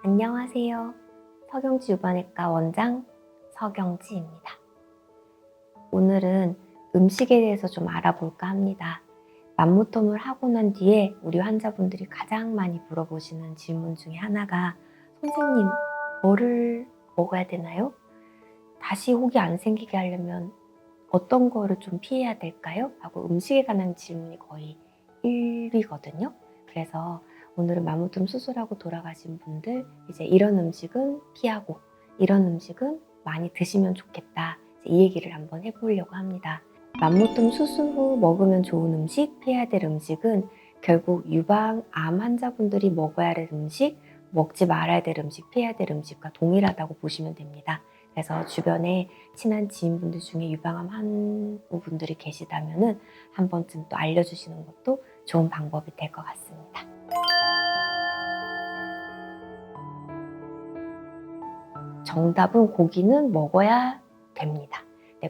안녕하세요. 서경지 유방외과 원장 서경지입니다. 오늘은 음식에 대해서 좀 알아볼까 합니다. 맘모톰을 하고 난 뒤에 우리 환자분들이 가장 많이 물어보시는 질문 중에 하나가 선생님, 뭐를 먹어야 되나요? 다시 혹이 안 생기게 하려면 어떤 거를 좀 피해야 될까요? 하고 음식에 관한 질문이 거의 1위거든요. 그래서 오늘은 맘모톰 수술하고 돌아가신 분들 이제 이런 음식은 피하고 이런 음식은 많이 드시면 좋겠다. 이 얘기를 한번 해보려고 합니다. 맘모톰 수술 후 먹으면 좋은 음식, 피해야 될 음식은 결국 유방, 암 환자분들이 먹어야 될 음식, 먹지 말아야 될 음식, 피해야 될 음식과 동일하다고 보시면 됩니다. 그래서 주변에 친한 지인분들 중에 유방암 환우분들이 계시다면 한 번쯤 또 알려주시는 것도 좋은 방법이 될 것 같습니다. 정답은 고기는 먹어야 됩니다.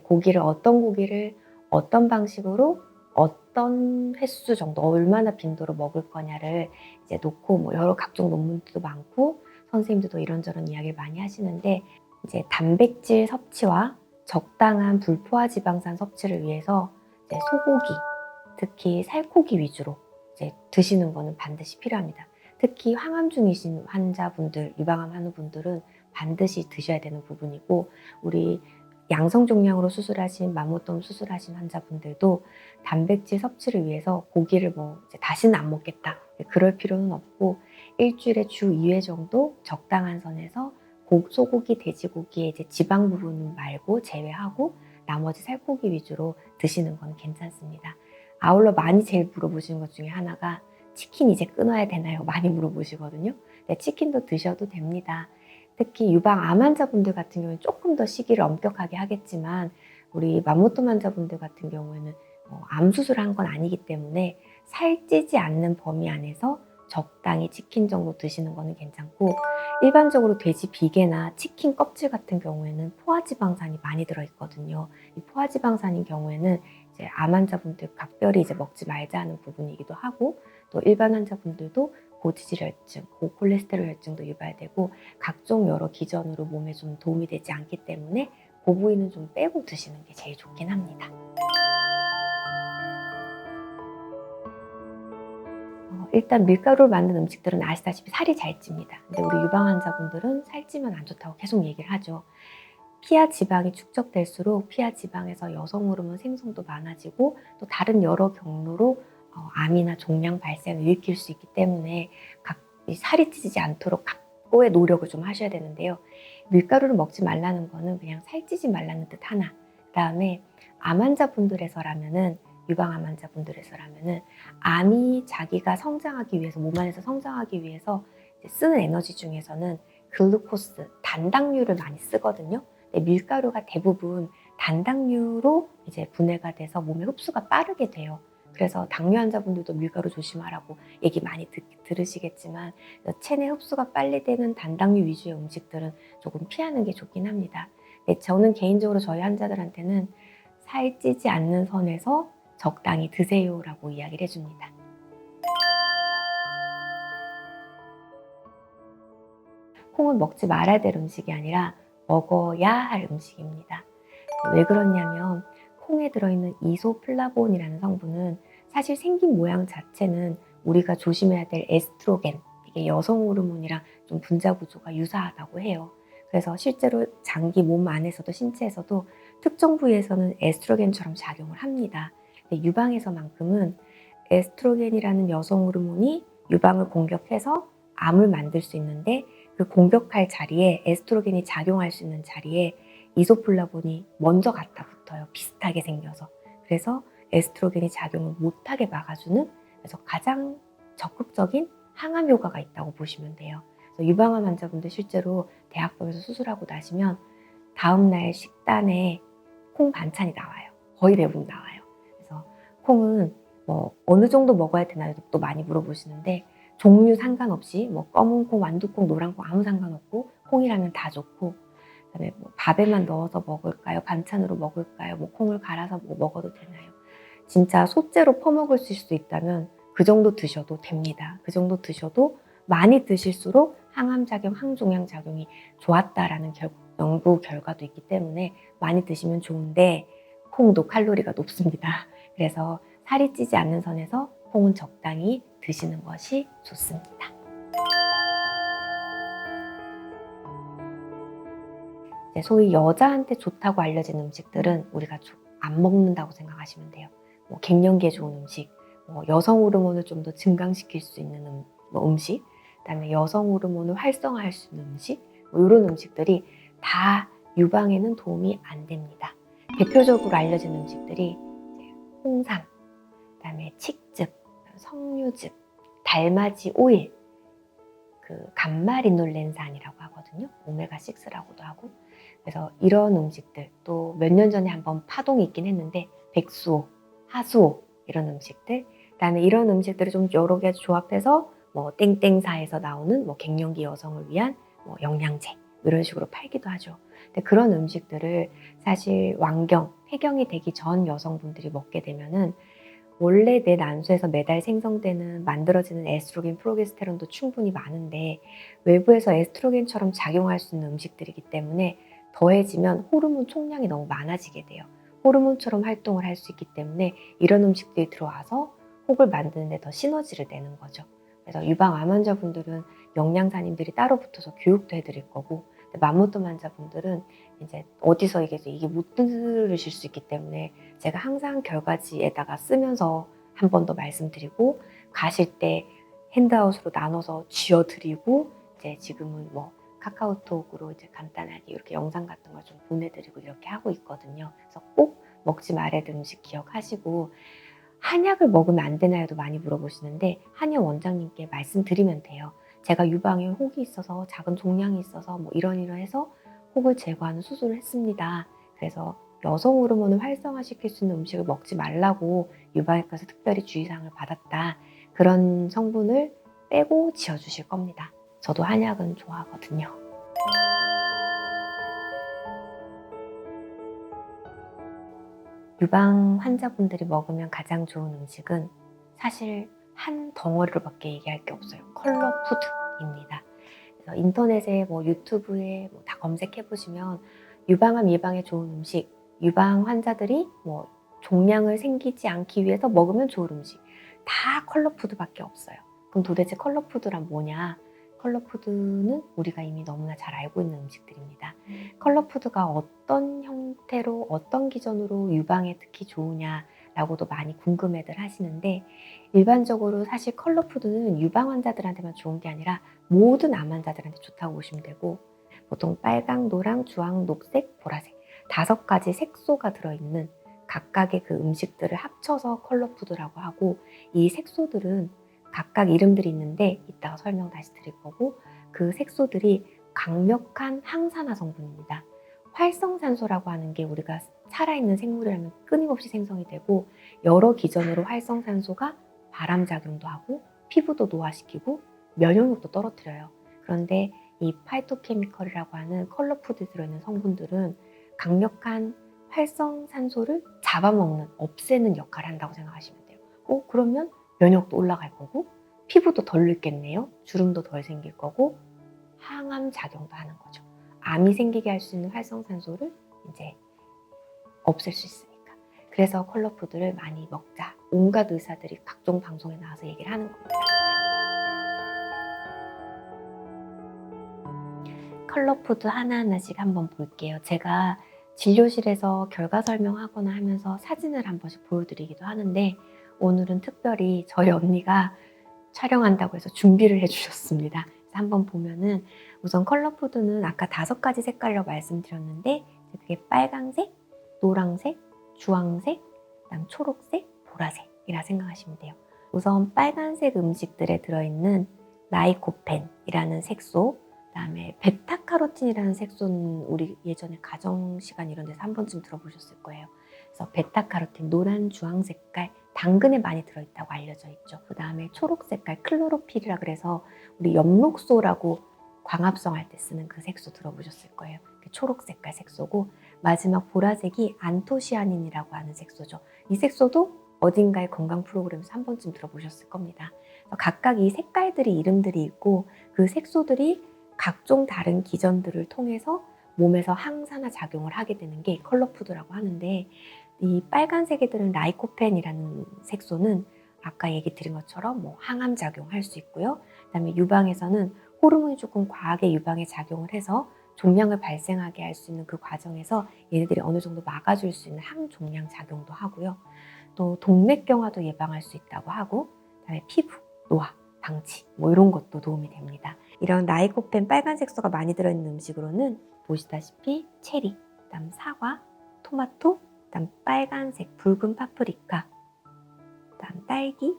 고기를 어떤 고기를 어떤 방식으로 어떤 횟수 정도 얼마나 빈도로 먹을 거냐를 이제 놓고 뭐 여러 각종 논문들도 많고 선생님들도 이런저런 이야기를 많이 하시는데 이제 단백질 섭취와 적당한 불포화 지방산 섭취를 위해서 이제 소고기, 특히 살코기 위주로 이제 드시는 거는 반드시 필요합니다. 특히 항암 중이신 환자분들, 유방암 환우분들은 반드시 드셔야 되는 부분이고 우리 양성종양으로 수술하신 맘모톰 수술하신 환자분들도 단백질 섭취를 위해서 고기를 뭐 이제 다시는 안 먹겠다 그럴 필요는 없고 일주일에 주 2회 정도 적당한 선에서 소고기, 돼지고기의 이제 지방 부분은 말고 제외하고 나머지 살코기 위주로 드시는 건 괜찮습니다. 아울러 많이 제일 물어보시는 것 중에 하나가 치킨 이제 끊어야 되나요? 많이 물어보시거든요. 네, 치킨도 드셔도 됩니다. 특히 유방 암 환자분들 같은 경우는 조금 더 시기를 엄격하게 하겠지만 우리 맘모톰 환자분들 같은 경우에는 암 수술한 건 아니기 때문에 살찌지 않는 범위 안에서 적당히 치킨 정도 드시는 거는 괜찮고 일반적으로 돼지 비계나 치킨 껍질 같은 경우에는 포화지방산이 많이 들어있거든요. 이 포화지방산인 경우에는 이제 암 환자분들 각별히 이제 먹지 말자 하는 부분이기도 하고 또 일반 환자분들도 고지질혈증, 고콜레스테롤 혈증도 유발되고 각종 여러 기전으로 몸에 좀 도움이 되지 않기 때문에 그 부위는 좀 빼고 드시는 게 제일 좋긴 합니다. 일단 밀가루를 만든 음식들은 아시다시피 살이 잘 찝니다. 근데 우리 유방 환자분들은 살찌면 안 좋다고 계속 얘기를 하죠. 피하 지방이 축적될수록 피하 지방에서 여성 호르몬 생성도 많아지고 또 다른 여러 경로로 암이나 종양 발생을 일으킬 수 있기 때문에 살이 찌지 않도록 각고의 노력을 좀 하셔야 되는데요. 밀가루를 먹지 말라는 거는 그냥 살찌지 말라는 뜻 하나. 그다음에 암 환자분들에서라면은 유방암 환자분들에서라면은 암이 자기가 성장하기 위해서 몸 안에서 성장하기 위해서 쓰는 에너지 중에서는 글루코스, 단당류를 많이 쓰거든요. 밀가루가 대부분 단당류로 이제 분해가 돼서 몸에 흡수가 빠르게 돼요. 그래서 당뇨 환자분들도 밀가루 조심하라고 얘기 많이 들으시겠지만 체내 흡수가 빨리 되는 단당류 위주의 음식들은 조금 피하는 게 좋긴 합니다. 저는 개인적으로 저희 환자들한테는 살찌지 않는 선에서 적당히 드세요라고 이야기를 해줍니다. 콩은 먹지 말아야 될 음식이 아니라 먹어야 할 음식입니다. 왜 그러냐면 콩에 들어있는 이소플라본이라는 성분은 사실 생긴 모양 자체는 우리가 조심해야 될 에스트로겐, 이게 여성 호르몬이랑 좀 분자 구조가 유사하다고 해요. 그래서 실제로 장기 몸 안에서도 신체에서도 특정 부위에서는 에스트로겐처럼 작용을 합니다. 근데 유방에서만큼은 에스트로겐이라는 여성 호르몬이 유방을 공격해서 암을 만들 수 있는데 그 공격할 자리에 에스트로겐이 작용할 수 있는 자리에 이소플라본이 먼저 갖다 붙어요. 비슷하게 생겨서. 그래서 에스트로겐이 작용을 못하게 막아주는 그래서 가장 적극적인 항암 효과가 있다고 보시면 돼요. 그래서 유방암 환자분들 실제로 대학병에서 수술하고 나시면 다음날 식단에 콩 반찬이 나와요. 거의 대부분 나와요. 그래서 콩은 뭐 어느 정도 먹어야 되나요? 또 많이 물어보시는데 종류 상관없이 뭐 검은 콩, 완두콩, 노란콩 아무 상관없고 콩이라면 다 좋고 그다음에 뭐 밥에만 넣어서 먹을까요? 반찬으로 먹을까요? 뭐 콩을 갈아서 뭐 먹어도 되나요? 진짜 소째로 퍼먹을 수 있다면 그 정도 드셔도 됩니다. 그 정도 드셔도 많이 드실수록 항암작용, 항종양작용이 좋았다라는 연구 결과도 있기 때문에 많이 드시면 좋은데 콩도 칼로리가 높습니다. 그래서 살이 찌지 않는 선에서 콩은 적당히 드시는 것이 좋습니다. 소위 여자한테 좋다고 알려진 음식들은 우리가 안 먹는다고 생각하시면 돼요. 뭐 갱년기에 좋은 음식, 뭐 여성 호르몬을 좀 더 증강시킬 수 있는 음식, 그다음에 여성 호르몬을 활성화할 수 있는 음식, 뭐 이런 음식들이 다 유방에는 도움이 안 됩니다. 대표적으로 알려진 음식들이 홍삼, 그다음에 칡즙, 석류즙, 달맞이 오일, 그 감마리놀렌산이라고 하거든요. 오메가6라고도 하고. 그래서 이런 음식들, 또 몇 년 전에 한번 파동이 있긴 했는데 백수호, 하수호 이런 음식들, 그다음에 이런 음식들을 좀 여러 개 조합해서 뭐 땡땡사에서 나오는 뭐 갱년기 여성을 위한 뭐 영양제 이런 식으로 팔기도 하죠. 근데 그런 음식들을 사실 완경, 폐경이 되기 전 여성분들이 먹게 되면은 원래 내 난소에서 매달 생성되는 만들어지는 에스트로겐, 프로게스테론도 충분히 많은데 외부에서 에스트로겐처럼 작용할 수 있는 음식들이기 때문에 더해지면 호르몬 총량이 너무 많아지게 돼요. 호르몬처럼 활동을 할 수 있기 때문에 이런 음식들이 들어와서 혹을 만드는 데 더 시너지를 내는 거죠. 그래서 유방암 환자분들은 영양사님들이 따로 붙어서 교육도 해드릴 거고, 맘모톰 환자분들은 이제 어디서 이게 못 들으실 수 있기 때문에 제가 항상 결과지에다가 쓰면서 한 번 더 말씀드리고, 가실 때 핸드아웃으로 나눠서 쥐어드리고, 이제 지금은 뭐 카카오톡으로 이제 간단하게 이렇게 영상 같은 걸 좀 보내드리고 이렇게 하고 있거든요. 그래서 꼭 먹지 말아야 될 음식 기억하시고, 한약을 먹으면 안 되나요도 많이 물어보시는데 한약 원장님께 말씀드리면 돼요. 제가 유방에 혹이 있어서 작은 종양이 있어서 뭐 이러해서 혹을 제거하는 수술을 했습니다. 그래서 여성 호르몬을 활성화시킬 수 있는 음식을 먹지 말라고 유방외과에서 특별히 주의사항을 받았다. 그런 성분을 빼고 지어주실 겁니다. 저도 한약은 좋아하거든요. 유방 환자분들이 먹으면 가장 좋은 음식은 사실 한 덩어리로밖에 얘기할 게 없어요. 컬러푸드입니다. 그래서 인터넷에 뭐 유튜브에 뭐 다 검색해 보시면 유방암 예방에 좋은 음식, 유방 환자들이 뭐 종양을 생기지 않기 위해서 먹으면 좋은 음식, 다 컬러푸드밖에 없어요. 그럼 도대체 컬러푸드란 뭐냐? 컬러푸드는 우리가 이미 너무나 잘 알고 있는 음식들입니다. 컬러푸드가 어떤 형태로 어떤 기전으로 유방에 특히 좋으냐라고도 많이 궁금해들 하시는데, 일반적으로 사실 컬러푸드는 유방 환자들한테만 좋은 게 아니라 모든 암 환자들한테 좋다고 보시면 되고, 보통 빨강, 노랑, 주황, 녹색, 보라색 5가지 색소가 들어있는 각각의 그 음식들을 합쳐서 컬러푸드라고 하고, 이 색소들은 각각 이름들이 있는데 이따가 설명 다시 드릴 거고, 그 색소들이 강력한 항산화 성분입니다. 활성산소라고 하는 게 우리가 살아있는 생물이라면 끊임없이 생성이 되고, 여러 기전으로 활성산소가 바람작용도 하고 피부도 노화시키고 면역력도 떨어뜨려요. 그런데 이 파이토케미컬이라고 하는 컬러푸드에 들어있는 성분들은 강력한 활성산소를 잡아먹는, 없애는 역할을 한다고 생각하시면 돼요. 그러면 면역도 올라갈 거고 피부도 덜 늙겠네요. 주름도 덜 생길 거고 항암 작용도 하는 거죠. 암이 생기게 할 수 있는 활성산소를 이제 없앨 수 있으니까. 그래서 컬러푸드를 많이 먹자. 온갖 의사들이 각종 방송에 나와서 얘기를 하는 겁니다. 컬러푸드 하나하나씩 한번 볼게요. 제가 진료실에서 결과 설명하거나 하면서 사진을 한 번씩 보여드리기도 하는데, 오늘은 특별히 저희 언니가 촬영한다고 해서 준비를 해주셨습니다. 그래서 한번 보면은, 우선 컬러푸드는 아까 5가지 색깔이라고 말씀드렸는데 그게 빨강색, 노랑색, 주황색, 그다음 초록색, 보라색이라 생각하시면 돼요. 우선 빨간색 음식들에 들어있는 라이코펜이라는 색소, 그다음에 베타카로틴이라는 색소는 우리 예전에 가정 시간 이런 데서 한 번쯤 들어보셨을 거예요. 그래서 베타카로틴, 노란 주황 색깔, 당근에 많이 들어있다고 알려져 있죠. 그다음에 초록 색깔, 클로로필이라 그래서 우리 엽록소라고 광합성 할 때 쓰는 그 색소 들어보셨을 거예요. 그 초록 색깔 색소고, 마지막 보라색이 안토시아닌이라고 하는 색소죠. 이 색소도 어딘가의 건강 프로그램에서 한 번쯤 들어보셨을 겁니다. 각각 이 색깔들이 이름들이 있고 그 색소들이 각종 다른 기전들을 통해서 몸에서 항산화 작용을 하게 되는 게 컬러푸드라고 하는데, 이 빨간색 애들은 라이코펜이라는 색소는 아까 얘기 드린 것처럼 뭐 항암 작용할 수 있고요. 그다음에 유방에서는 호르몬이 조금 과하게 유방에 작용을 해서 종양을 발생하게 할 수 있는 그 과정에서 얘네들이 어느 정도 막아줄 수 있는 항종양 작용도 하고요. 또 동맥경화도 예방할 수 있다고 하고, 그다음에 피부, 노화, 방치 뭐 이런 것도 도움이 됩니다. 이런 라이코펜 빨간 색소가 많이 들어있는 음식으로는 보시다시피 체리, 그다음 사과, 토마토, 그다음 빨간색 붉은 파프리카, 그다음 딸기,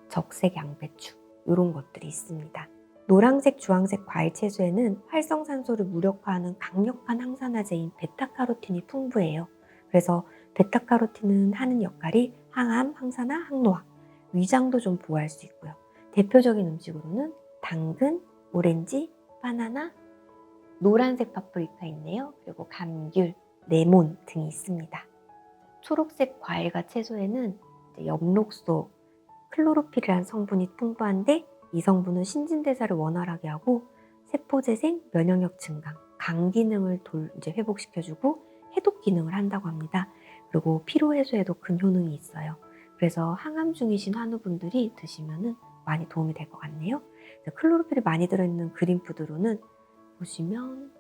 적색 양배추 이런 것들이 있습니다. 노란색, 주황색 과일 채소에는 활성산소를 무력화하는 강력한 항산화제인 베타카로틴이 풍부해요. 그래서 베타카로틴은 하는 역할이 항암, 항산화, 항노화, 위장도 좀 보호할 수 있고요. 대표적인 음식으로는 당근, 오렌지, 바나나, 노란색 파프리카 있네요. 그리고 감귤, 레몬 등이 있습니다. 초록색 과일과 채소에는 엽록소, 클로로필이라는 성분이 풍부한데, 이 성분은 신진대사를 원활하게 하고 세포재생, 면역력 증강, 간 기능을 회복시켜주고 해독 기능을 한다고 합니다. 그리고 피로 해소에도 큰 효능이 있어요. 그래서 항암 중이신 환우분들이 드시면 많이 도움이 될 것 같네요. 클로로필이 많이 들어있는 그린푸드로는 보시면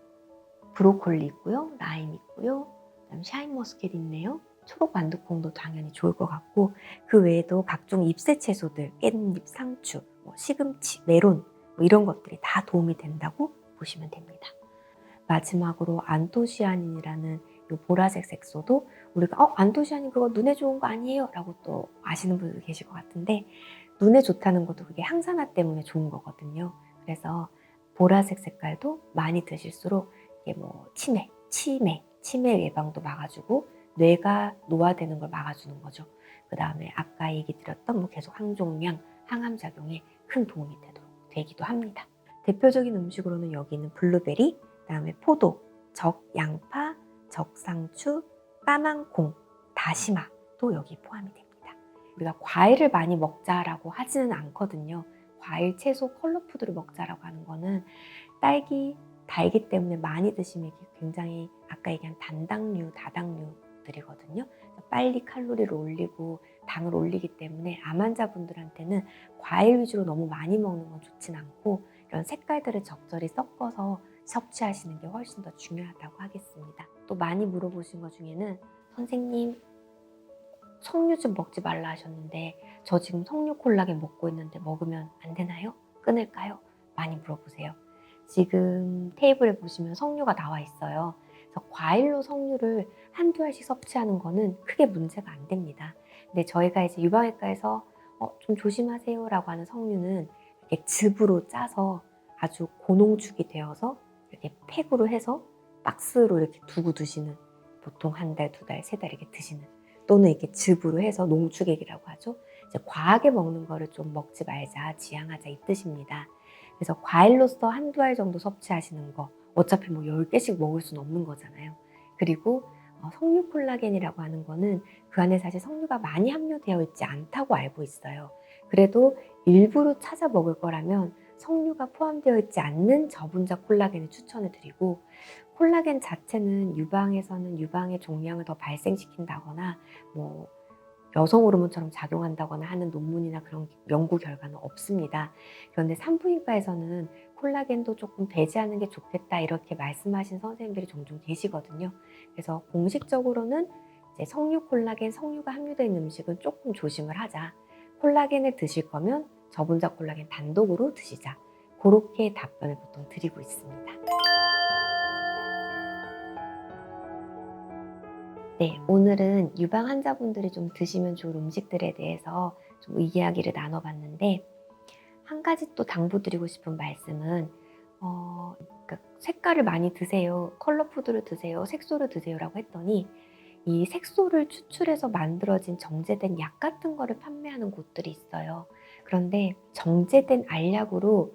브로콜리 있고요, 라임 있고요, 그다음 샤인머스켓 있네요. 초록 완두콩도 당연히 좋을 것 같고, 그 외에도 각종 잎새 채소들, 깻잎, 상추, 시금치, 메론 이런 것들이 다 도움이 된다고 보시면 됩니다. 마지막으로 안토시아닌이라는 이 보라색 색소도 우리가 안토시아닌 그거 눈에 좋은 거 아니에요? 라고 또 아시는 분들도 계실 것 같은데, 눈에 좋다는 것도 그게 항산화 때문에 좋은 거거든요. 그래서 보라색 색깔도 많이 드실수록 이게 치매 예방도 막아주고 뇌가 노화되는 걸 막아주는 거죠. 그 다음에 아까 얘기 드렸던 계속 항종양, 항암 작용에 큰 도움이 되기도 합니다. 대표적인 음식으로는 여기는 블루베리, 그 다음에 포도, 적양파, 적상추, 까만콩, 다시마도 여기 포함이 됩니다. 우리가 과일을 많이 먹자라고 하지는 않거든요. 과일, 채소, 컬러푸드를 먹자라고 하는 거는 딸기, 달기 때문에 많이 드시면 굉장히 아까 얘기한 단당류, 다당류들이거든요. 빨리 칼로리를 올리고 당을 올리기 때문에 암 환자분들한테는 과일 위주로 너무 많이 먹는 건 좋진 않고, 이런 색깔들을 적절히 섞어서 섭취하시는 게 훨씬 더 중요하다고 하겠습니다. 또 많이 물어보신 것 중에는 선생님 석류 좀 먹지 말라 하셨는데 저 지금 석류 콜라겐 먹고 있는데 먹으면 안 되나요? 끊을까요? 많이 물어보세요. 지금 테이블에 보시면 석류가 나와 있어요. 그래서 과일로 석류를 한두 알씩 섭취하는 거는 크게 문제가 안 됩니다. 근데 저희가 이제 유방외과에서 좀 조심하세요 라고 하는 석류는 이렇게 즙으로 짜서 아주 고농축이 되어서 이렇게 팩으로 해서 박스로 이렇게 두고 드시는, 보통 한 달, 두 달, 세 달 이렇게 드시는, 또는 이렇게 즙으로 해서 농축액이라고 하죠. 이제 과하게 먹는 거를 좀 먹지 말자, 지양하자 이 뜻입니다. 그래서 과일로서 한두 알 정도 섭취하시는 거, 어차피 10개씩 먹을 수는 없는 거잖아요. 그리고 석류 콜라겐이라고 하는 거는 그 안에 사실 석류가 많이 함유되어 있지 않다고 알고 있어요. 그래도 일부러 찾아 먹을 거라면 석류가 포함되어 있지 않는 저분자 콜라겐을 추천해 드리고, 콜라겐 자체는 유방에서는 유방의 종양을 더 발생시킨다거나 여성 호르몬처럼 작용한다거나 하는 논문이나 그런 연구 결과는 없습니다. 그런데 산부인과에서는 콜라겐도 조금 배제하는 게 좋겠다 이렇게 말씀하신 선생님들이 종종 계시거든요. 그래서 공식적으로는 이제 석류 콜라겐, 석류가 함유되어 있는 음식은 조금 조심을 하자. 콜라겐을 드실 거면 저분자 콜라겐 단독으로 드시자. 그렇게 답변을 보통 드리고 있습니다. 네, 오늘은 유방 환자분들이 좀 드시면 좋을 음식들에 대해서 좀 이야기를 나눠봤는데, 한 가지 또 당부드리고 싶은 말씀은 그러니까 색깔을 많이 드세요, 컬러푸드를 드세요, 색소를 드세요라고 했더니 이 색소를 추출해서 만들어진 정제된 약 같은 거를 판매하는 곳들이 있어요. 그런데 정제된 알약으로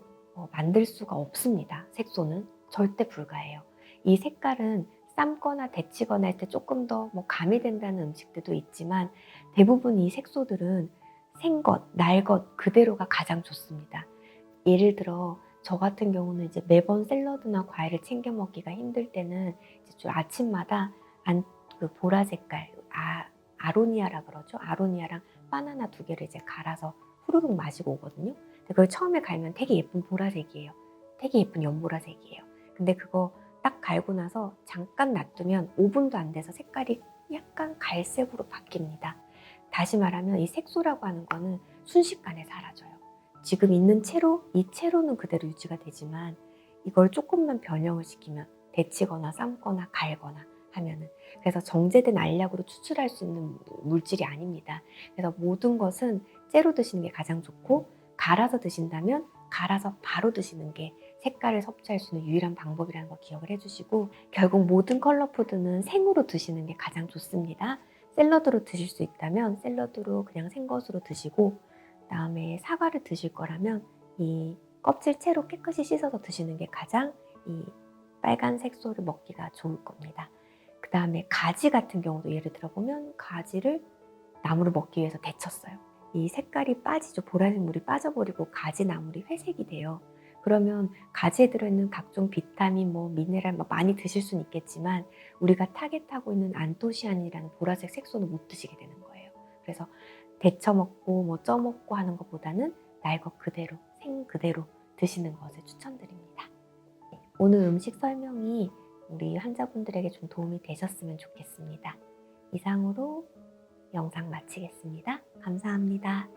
만들 수가 없습니다. 색소는 절대 불가해요. 이 색깔은 삶거나 데치거나 할 때 조금 더 가미된다는 음식들도 있지만, 대부분 이 색소들은 생것, 날것 그대로가 가장 좋습니다. 예를 들어 저 같은 경우는 이제 매번 샐러드나 과일을 챙겨 먹기가 힘들 때는 이제 좀 아침마다 그 보라 색깔 아로니아라 그러죠. 아로니아랑 바나나 2개를 이제 갈아서 후루룩 마시고 오거든요. 근데 그걸 처음에 갈면 되게 예쁜 보라색이에요. 되게 예쁜 연보라색이에요. 근데 그거 딱 갈고 나서 잠깐 놔두면 5분도 안 돼서 색깔이 약간 갈색으로 바뀝니다. 다시 말하면 이 색소라고 하는 거는 순식간에 사라져요. 지금 있는 채로, 이 채로는 그대로 유지가 되지만 이걸 조금만 변형을 시키면 데치거나 삶거나 갈거나 하면은, 그래서 정제된 알약으로 추출할 수 있는 물질이 아닙니다. 그래서 모든 것은 째로 드시는 게 가장 좋고, 갈아서 드신다면 갈아서 바로 드시는 게 색깔을 섭취할 수 있는 유일한 방법이라는 거 기억을 해주시고, 결국 모든 컬러 푸드는 생으로 드시는 게 가장 좋습니다. 샐러드로 드실 수 있다면 샐러드로 그냥 생것으로 드시고, 그다음에 사과를 드실 거라면 이 껍질 채로 깨끗이 씻어서 드시는 게 가장 이 빨간 색소를 먹기가 좋을 겁니다. 그 다음에 가지 같은 경우도 예를 들어보면 가지를 나무를 먹기 위해서 데쳤어요. 이 색깔이 빠지죠. 보라색 물이 빠져버리고 가지 나물이 회색이 돼요. 그러면 가지에 들어있는 각종 비타민, 미네랄 많이 드실 수는 있겠지만 우리가 타겟하고 있는 안토시아닌이라는 보라색 색소는 못 드시게 되는 거예요. 그래서 데쳐 먹고 쪄 먹고 하는 것보다는 날 것 그대로, 생 그대로 드시는 것을 추천드립니다. 오늘 음식 설명이 우리 환자분들에게 좀 도움이 되셨으면 좋겠습니다. 이상으로 영상 마치겠습니다. 감사합니다.